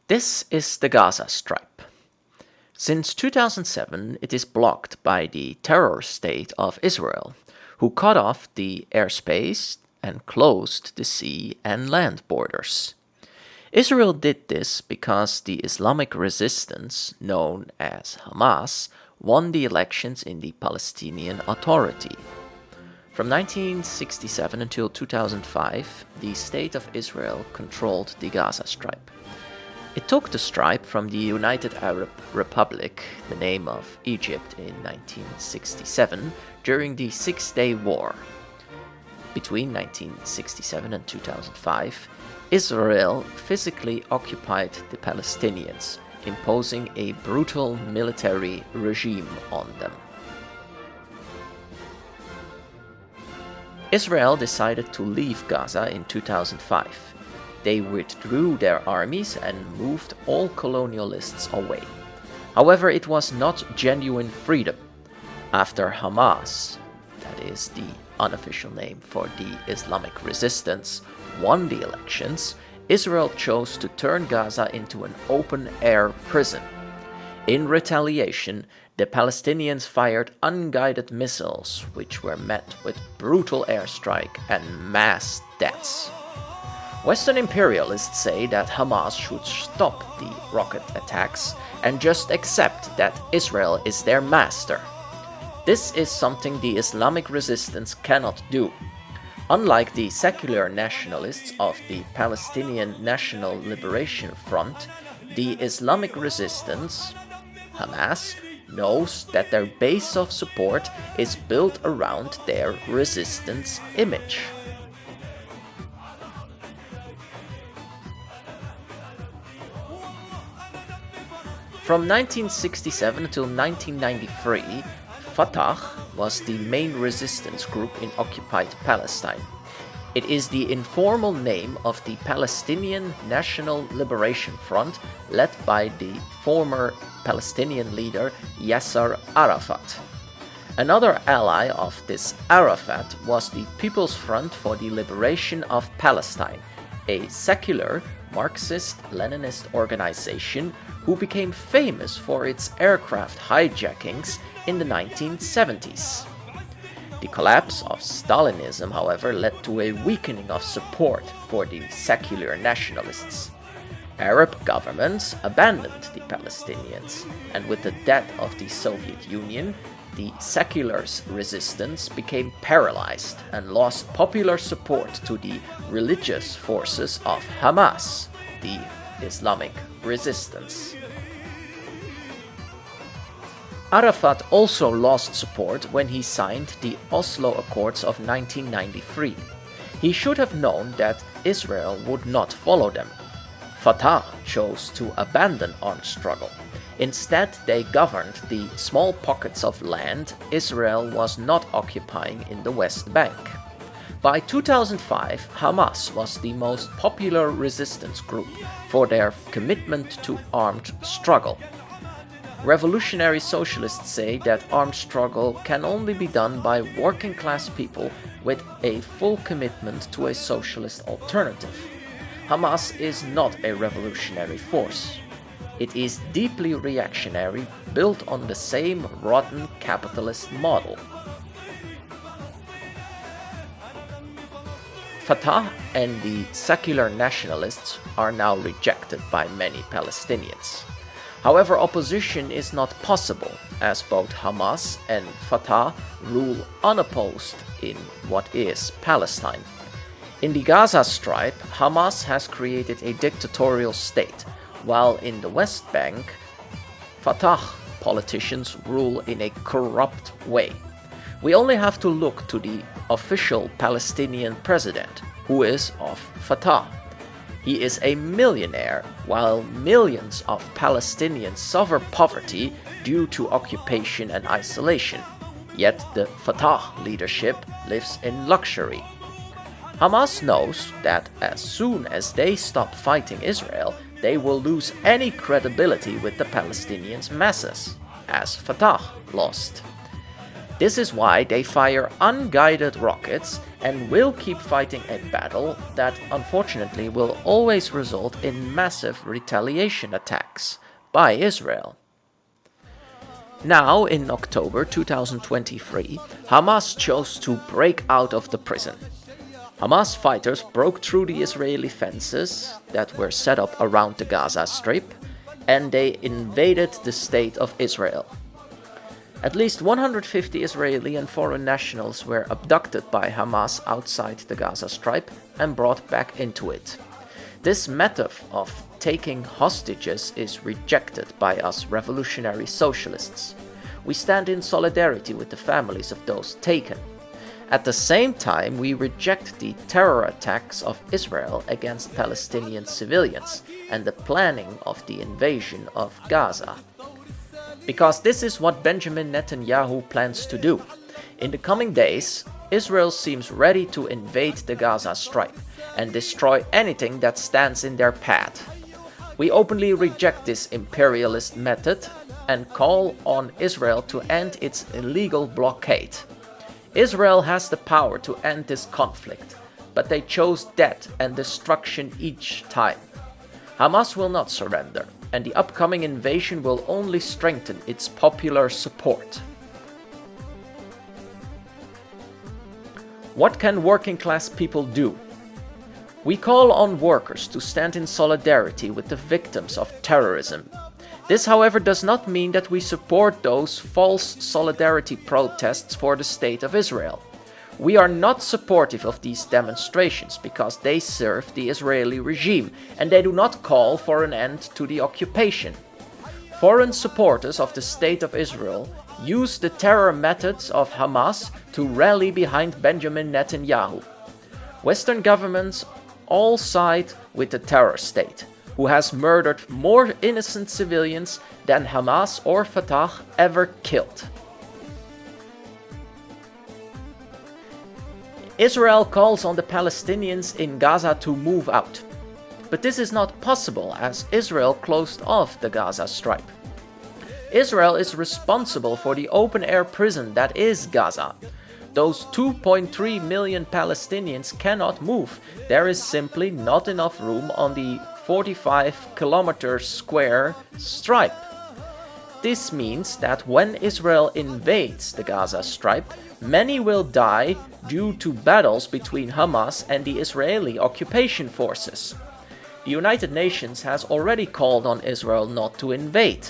This is the Gaza Strip. Since 2007, it is blocked by the terror state of Israel, who cut off the airspace and closed the sea and land borders. Israel did this because the Islamic resistance, known as Hamas, won the elections in the Palestinian Authority. From 1967 until 2005, the State of Israel controlled the Gaza Strip. It took the Strip from the United Arab Republic, the name of Egypt, in 1967 during the Six-Day War. Between 1967 and 2005, Israel physically occupied the Palestinians, imposing a brutal military regime on them. Israel decided to leave Gaza in 2005. They withdrew their armies and moved all colonialists away. However, it was not genuine freedom. After Hamas, that is the unofficial name for the Islamic resistance, won the elections, Israel chose to turn Gaza into an open-air prison. In retaliation, the Palestinians fired unguided missiles, which were met with brutal airstrike and mass deaths. Western imperialists say that Hamas should stop the rocket attacks and just accept that Israel is their master. This is something the Islamic resistance cannot do. Unlike the secular nationalists of the Palestinian National Liberation Front, the Islamic resistance, Hamas, knows that their base of support is built around their resistance image. From 1967 until 1993, Fatah was the main resistance group in occupied Palestine. It is the informal name of the Palestinian National Liberation Front led by the former Palestinian leader Yasser Arafat. Another ally of this Arafat was the People's Front for the Liberation of Palestine, a secular Marxist-Leninist organization who became famous for its aircraft hijackings in the 1970s. The collapse of Stalinism, however, led to a weakening of support for the secular nationalists. Arab governments abandoned the Palestinians, and with the death of the Soviet Union, the seculars' resistance became paralyzed and lost popular support to the religious forces of Hamas, the Islamic resistance. Arafat also lost support when he signed the Oslo Accords of 1993. He should have known that Israel would not follow them. Fatah chose to abandon armed struggle. Instead, they governed the small pockets of land Israel was not occupying in the West Bank. By 2005, Hamas was the most popular resistance group for their commitment to armed struggle. Revolutionary socialists say that armed struggle can only be done by working-class people with a full commitment to a socialist alternative. Hamas is not a revolutionary force. It is deeply reactionary, built on the same rotten capitalist model. Fatah and the secular nationalists are now rejected by many Palestinians. However, opposition is not possible, as both Hamas and Fatah rule unopposed in what is Palestine. In the Gaza Strip, Hamas has created a dictatorial state, while in the West Bank, Fatah politicians rule in a corrupt way. We only have to look to the official Palestinian president, who is of Fatah. He is a millionaire, while millions of Palestinians suffer poverty due to occupation and isolation. Yet the Fatah leadership lives in luxury. Hamas knows that as soon as they stop fighting Israel, they will lose any credibility with the Palestinian masses, as Fatah lost. This is why they fire unguided rockets and will keep fighting a battle that unfortunately will always result in massive retaliation attacks by Israel. Now, in October 2023, Hamas chose to break out of the prison. Hamas fighters broke through the Israeli fences that were set up around the Gaza Strip, and they invaded the state of Israel. At least 150 Israeli and foreign nationals were abducted by Hamas outside the Gaza Strip and brought back into it. This method of taking hostages is rejected by us revolutionary socialists. We stand in solidarity with the families of those taken. At the same time, we reject the terror attacks of Israel against Palestinian civilians and the planning of the invasion of Gaza. Because this is what Benjamin Netanyahu plans to do. In the coming days, Israel seems ready to invade the Gaza Strip and destroy anything that stands in their path. We openly reject this imperialist method and call on Israel to end its illegal blockade. Israel has the power to end this conflict, but they chose death and destruction each time. Hamas will not surrender, and the upcoming invasion will only strengthen its popular support. What can working-class people do? We call on workers to stand in solidarity with the victims of terrorism. This, however, does not mean that we support those false solidarity protests for the State of Israel. We are not supportive of these demonstrations because they serve the Israeli regime and they do not call for an end to the occupation. Foreign supporters of the State of Israel use the terror methods of Hamas to rally behind Benjamin Netanyahu. Western governments all side with the terror state, who has murdered more innocent civilians than Hamas or Fatah ever killed. Israel calls on the Palestinians in Gaza to move out. But this is not possible as Israel closed off the Gaza Strip. Israel is responsible for the open-air prison that is Gaza. Those 2.3 million Palestinians cannot move. There is simply not enough room on the 45-kilometer square strip. This means that when Israel invades the Gaza Strip, many will die due to battles between Hamas and the Israeli occupation forces. The United Nations has already called on Israel not to invade.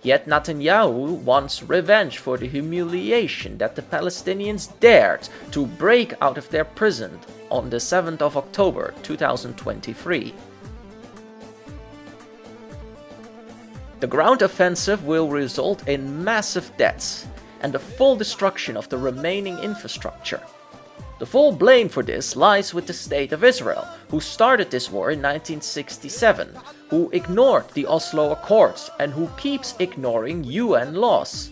Yet Netanyahu wants revenge for the humiliation that the Palestinians dared to break out of their prison on the 7th of October 2023. The ground offensive will result in massive deaths and the full destruction of the remaining infrastructure. The full blame for this lies with the State of Israel, who started this war in 1967, who ignored the Oslo Accords and who keeps ignoring UN laws.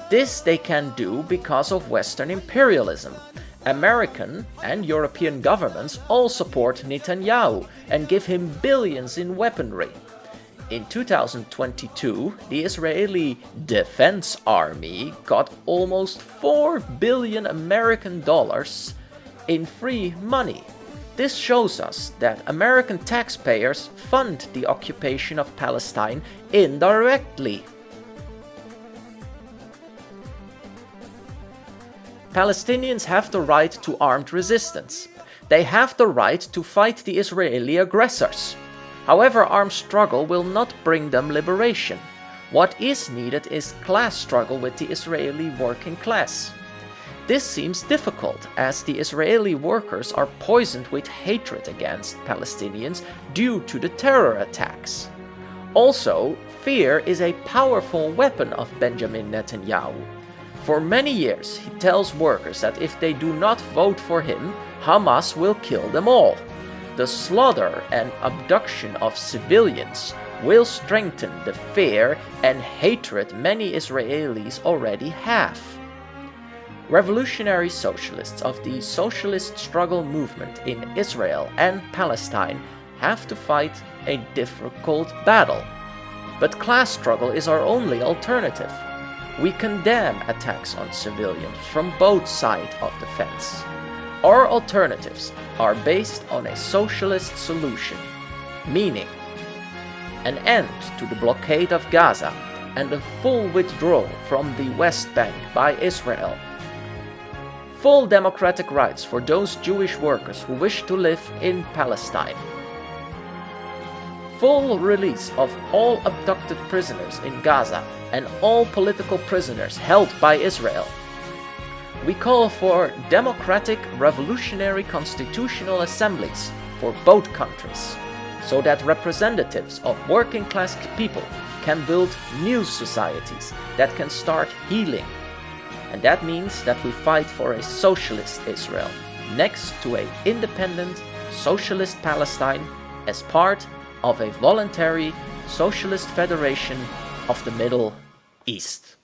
This they can do because of Western imperialism. American and European governments all support Netanyahu and give him billions in weaponry. In 2022, the Israeli Defense Army got almost $4 billion American dollars in free money. This shows us that American taxpayers fund the occupation of Palestine indirectly. Palestinians have the right to armed resistance. They have the right to fight the Israeli aggressors. However, armed struggle will not bring them liberation. What is needed is class struggle with the Israeli working class. This seems difficult as the Israeli workers are poisoned with hatred against Palestinians due to the terror attacks. Also, fear is a powerful weapon of Benjamin Netanyahu. For many years, he tells workers that if they do not vote for him, Hamas will kill them all. The slaughter and abduction of civilians will strengthen the fear and hatred many Israelis already have. Revolutionary socialists of the socialist struggle movement in Israel and Palestine have to fight a difficult battle. But class struggle is our only alternative. We condemn attacks on civilians from both sides of the fence. Our alternatives are based on a socialist solution, meaning an end to the blockade of Gaza and a full withdrawal from the West Bank by Israel. Full democratic rights for those Jewish workers who wish to live in Palestine. Full release of all abducted prisoners in Gaza and all political prisoners held by Israel. We call for democratic, revolutionary constitutional assemblies for both countries, so that representatives of working-class people can build new societies that can start healing. And that means that we fight for a socialist Israel next to an independent socialist Palestine as part of a voluntary socialist federation of the Middle East.